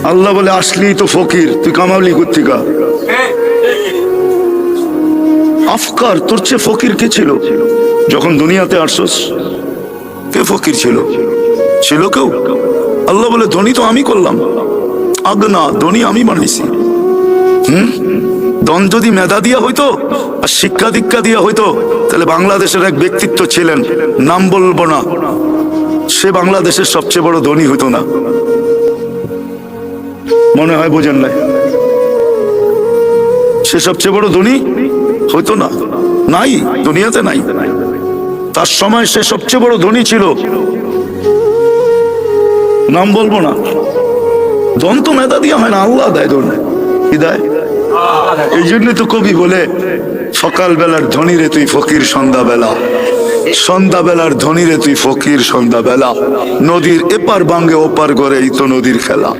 আল্লাহ বলে আসলি তো ফকির, তুই কামাবলি কোত্থেকা? আফকার, তোর চেয়ে ফকির কে ছিল যখন দুনিয়াতে আসছস? কে ফকির ছিল? ছিল কেউ? আল্লাহ বলে ধনী তো আমি করলাম, আগনা ধনী আমি বানাইছি। ধন যদি মেধা দিয়া হইতো আর শিক্ষা দীক্ষা দিয়া হইতো, তাহলে বাংলাদেশের এক ব্যক্তিত্ব ছিলেন, নাম বলবো না, সে বাংলাদেশের সবচেয়ে বড় ধনী হইতো না। মনে হয় বোঝেন নাই? সে সবচেয়ে বড় ধনী হইতো না, নাই, দুনিয়াতে নাই। তার সময় সে সবচেয়ে বড় ধনী ছিল, নাম বলবো না। ধন তো মেধা দিয়া হয় না, আল্লাহ দেয় ধন। কি দেয়? এই জন্যই তো কবি বলে, সকাল বেলার ধনী রে তুই ফকির সন্ধ্যাবেলা, সন্ধ্যাবেলার ধনী রে তুই ফকির সন্ধ্যাবেলা, নদীর এপার বাঙ্গে ওপার করে এই তো নদীর খেলা।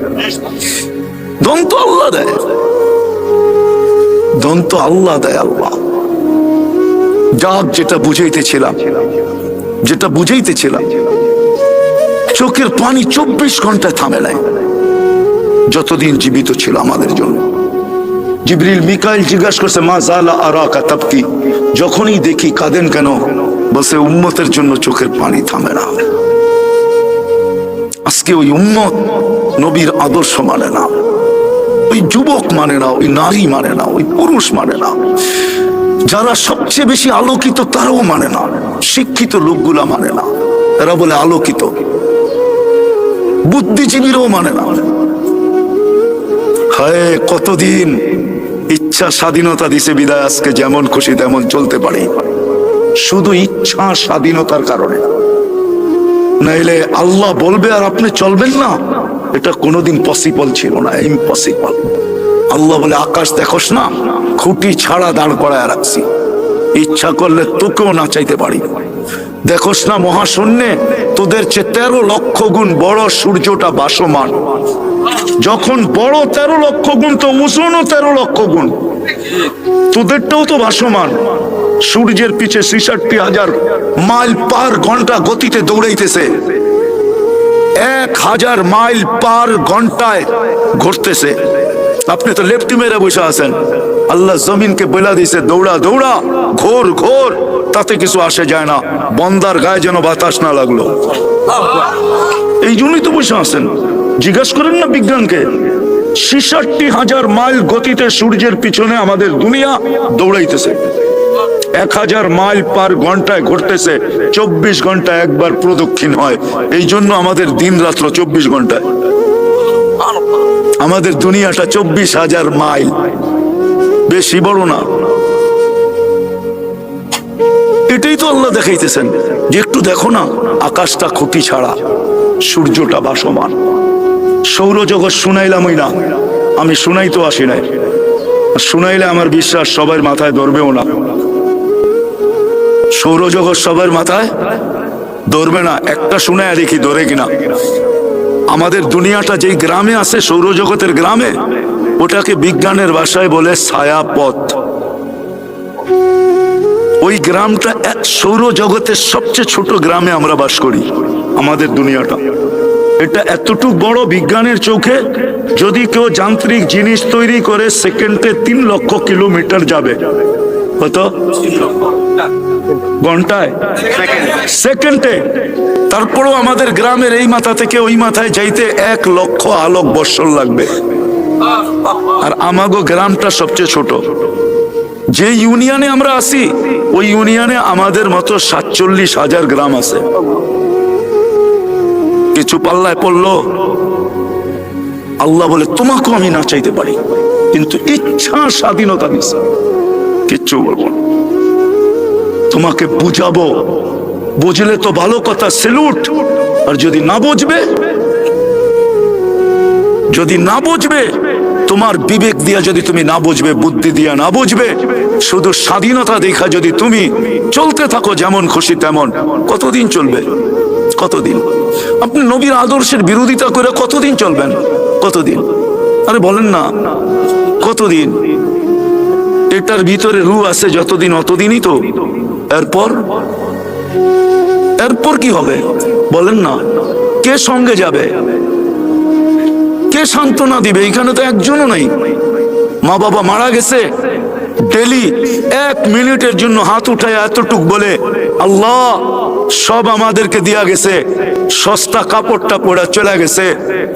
ধন তো আল্লাহ দেয়, ধন তো আল্লাহ দেয়। আল্লাহ যাক, যেটা বুঝাইতেছিলাম, চোখের পানি 24 ঘন্টায় থামে নাই যতদিন জীবিত ছিল আমাদের জন্য। জিবরিল মিকাইল জিজ্ঞাসা করছে, মা জালা আরাকা তাবকি, যখনই দেখি কাঁদেন কেন? বলছে উম্মতের জন্য চোখের পানি থামে না। আজকে ওই উম্মত নবীর আদর্শ মানে না, ওই যুবক মানে না, ওই নারী মানে না, ওই পুরুষ মানে না, যারা সবচেয়ে বেশি আলোকিত তারাও মানে না, শিক্ষিত লোকগুলা মানে না। এরা বলে আলোকিত, বুদ্ধিজীবীরাও মানে না। হায়, কতদিন ইচ্ছা স্বাধীনতা দিছে বিদায় আজকে যেমন খুশি তেমন চলতে পারি, শুধু ইচ্ছা স্বাধীনতার কারণে। নাইলে আল্লাহ বলবে আর আপনি চলবেন না, এটা কোনোদিন পসিবল ছিল না, ইম্পসিবল। আল্লাহ বলে আকাশ দেখোস না, খুঁটি ছাড়া দাঁড় করায় রাখছি, ইচ্ছা করলে তোকেও নাচাইতে পারি। দেখোস না মহাশূন্যে তোদের চেয়ে 13 লক্ষ গুণ বড় সূর্যটা ভাসমান। যখন বড় 13 লক্ষ গুণ, তো ওজনও 13 লক্ষ গুণ, তোদেরটাও তো ভাসমান। সূর্যের পিছে 66,000 মাইল পার ঘন্টা গতিতে দৌড়াইতেছে, 1000 মাইল পার ঘন্টায় ঘুরতেছে। আপনি তো লেফটি মেরে বসে আছেন, আল্লাহ জমিনকে বলে দিয়েছে দৌড়া দৌড়া, ঘোর ঘোর, তাতে কিছু আসে যায় না, বন্দার গায়ে যেন বাতাস না লাগলো। এই জন্যই তো বসে আছেন। জিজ্ঞাসা করেন না বিজ্ঞানকে, 66,000 মাইল গতিতে সূর্যের পিছনে আমাদের দুনিয়া দৌড়াইতেছে, 1000 মাইল পার ঘন্টায় ঘুরতেছে, 24 ঘন্টায় একবার প্রদক্ষিণ হয়। এই জন্য আমাদের দিন রাত্র 24 ঘন্টায়। আমাদের দুনিয়াটা 24,000 মাইল, বেশি বড় না। এটাই তো আল্লাহ দেখাইতেছেন যে একটু দেখো না, আকাশটা খুঁটি ছাড়া, সূর্যটা ভাসমান। সৌরজগৎ শুনাইলামই না, আমি শুনাইতো আসি নাই, শুনাইলে আমার বিশ্বাস সবার মাথায় ধরবেও না। সৌরজগৎ সবার মাথায় ধরবে না, একটা শুনায় দেখি ধরে কিনা। আমাদের দুনিয়াটা যেই গ্রামে আছে, সৌরজগতের গ্রামে, ওটাকে বিজ্ঞানের ভাষায় বলে ছায়াপথ। ওই গ্রামটা সৌরজগতের সবচেয়ে ছোট গ্রামে আমরা বাস করি। আমাদের দুনিয়াটা এটা এতটুকু বড়, বিজ্ঞানের চোখে যদি কেউ যান্ত্রিক জিনিস তৈরি করে, সেকেন্ডে 3 লক্ষ কিলোমিটার যাবে। কত? ঘন্টায়? সেকেন্ডে। তারপরেও আমাদের গ্রামের এই মাথা থেকে ওই মাথায় যাইতে 1 লক্ষ আলোক বৎসর লাগবে। আর আমাগো গ্রামটা সবচেয়ে ছোট। যে ইউনিয়নে আমরা আছি, ওই ইউনিয়নে আমাদের মতো 47,000 গ্রাম আছে। কিছু পাল্লায় পড়লো, আল্লাহ বলে তোমাকেও আমি না চাইতে পারি, কিন্তু ইচ্ছা স্বাধীনতা দিছে, কিচ্ছু বলবো না, তোমাকে বুঝাবো, বুঝলে তো ভালো কথা, সেলুট। আর যদি না বুঝবে, তোমার বিবেক দিয়া যদি তুমি না বুঝবে, বুদ্ধি দিয়া না বুঝবে, শুধু স্বাধীনতা দেখা যদি তুমি চলতে থাকো যেমন খুশি তেমন, কতদিন চলবে? কতদিন? আপনি নবীর আদর্শের বিরোধিতা করে কতদিন চলবেন? কতদিন? আরে বলেন না, কতদিন? এটার ভিতরে রূহ আছে যতদিন, অতদিনই তো। এরপর কি হবে বলেন না? কে সঙ্গে যাবে? কে কে সান্ত্বনা দিবে? এখানে তো একজনও নাই। মা বাবা মারা গেছে, ডেলি 1 মিনিটের জন্য হাত উঠায় এতটুক বলে, আল্লাহ সব আমাদেরকে দিয়া গেছে, সস্তা কাপড়টা পরে চলে গেছে,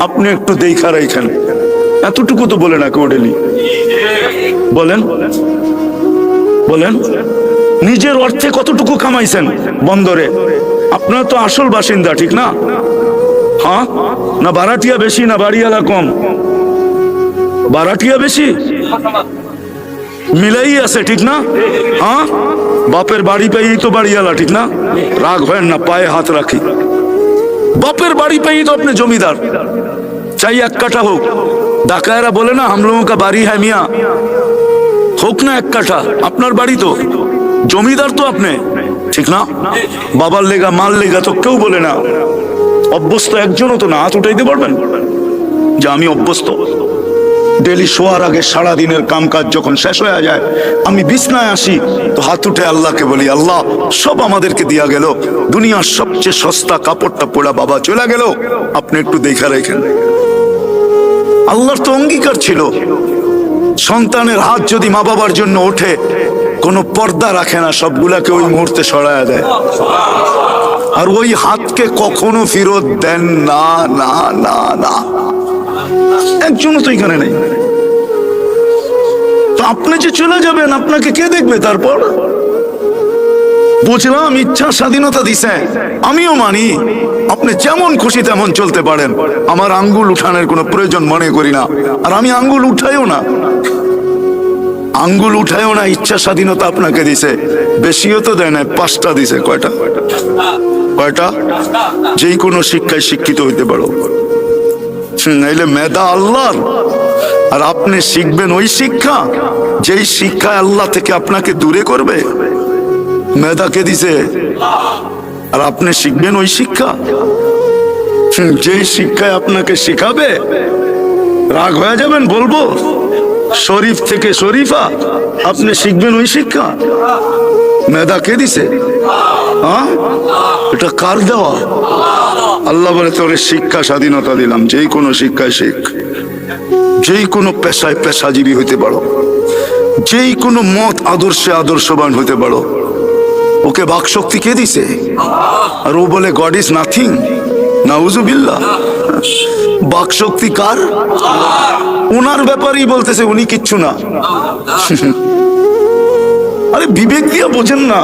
আপনি একটু দেখা রাখেন। এতটুকু তো বলে না কেউ ডেলি। বলেন বলেন, নিজের অর্থে কতটুকু কামাইছেন বন্দরে? আপনারা তো আসল বাসিন্দা, ঠিক না? হ্যাঁ না ভাড়াটিয়া বেশি না বাড়িওয়ালা কম? ভাড়াটিয়া বেশি, মিলাই আছে, ঠিক না? হ্যাঁ, বাপের বাড়ি পেয়েই তো বাড়িওয়ালা, ঠিক না? রাগ হয় না, পায়ে হাত রাখি। বাপের বাড়ি পেয়েই তো আপনি জমিদার, চাই 1 কাঠা হোক। ডাকায়েরা বলে না হাম লোগোं का বাড়ি হ্যাঁ মিয়া, হোক না 1 কাঠা, আপনার বাড়ি তো, জমিদার তো আপনি, ঠিক না? বাবার লেগা মাল লেগা তো কেউ বলে না। অভ্যস্ত একজনও তো না। হাত উঠাইতে পারবেন যে আমি অভ্যস্ত? ডেলি শোয়ার আগে সারা দিনের কামকাজ যখন শেষ হয়ে যায়, আমি বিছনায় আসি তো হাত উঠে আল্লাহকে বলি, আল্লাহ সব আমাদেরকে দিয়া গেল, দুনিয়ার সবচেয়ে সস্তা কাপড়টা পরা বাবা চলে গেল, আপনি একটু দেখা রাখেন। আল্লাহর তো অঙ্গীকার ছিল, সন্তানের হাত যদি মা বাবার জন্য ওঠে, কোনো পর্দা রাখে না, সবগুলাকে ওই মুহূর্তে সরায়া দেয়, আর ওই হাতকে কখনো ফেরত দেন না, না না না। একজনও তো এখানে নেই। তো আপনি যে চলে যাবেন, আপনাকে কে দেখবে তারপর? বুঝলাম ইচ্ছা স্বাধীনতা দিছে, আমিও মানি, আপনি যেমন খুশি তেমন চলতে পারেন, আমার আঙ্গুল উঠানোর কোনো প্রয়োজন মনে করি না, আর আমি আঙ্গুল উঠাইও না, আঙ্গুল উঠাইও না। ইচ্ছা স্বাধীনতা আপনাকে দিছে, বেশিও তো দেয় না, 5টা দিছে। কয়টা? যেই কোনো শিক্ষায় শিক্ষিত হইতে পারো, নাইলে মেধা আল্লাহর, আর আপনি শিখবেন ওই শিক্ষা যেই শিক্ষা আল্লাহ থেকে আপনাকে দূরে করবে। মেধা কে দিছে? আর আপনি শিখবেন ওই শিক্ষা যেই শিক্ষায় আপনাকে শিখাবে। রাগ হয়ে যাবেন বলবো, শরীফ থেকে শরীফা, আপনি শিখবেন ওই শিক্ষা। মেধা কে দিছে? হ্যাঁ, এটা কার দেওয়া? আল্লাহ বলে তোরে শিক্ষা স্বাধীনতা দিলাম, যেই কোনো শিক্ষায় শিখ, যেই কোনো পেশায় পেশাজীবী হইতে পারো, যেই কোনো মত আদর্শে আদর্শবান হইতে পারো। ওকে বাকশক্তি কে দিছে? আর ও বলে গড ইজ নাথিং। নাউজুবিল্লাহ। বাকশক্তি কার? ওনার ব্যাপারেই বলতেছে উনি কিচ্ছু না। আরে বিবেক দিয়ে বোঝেন না,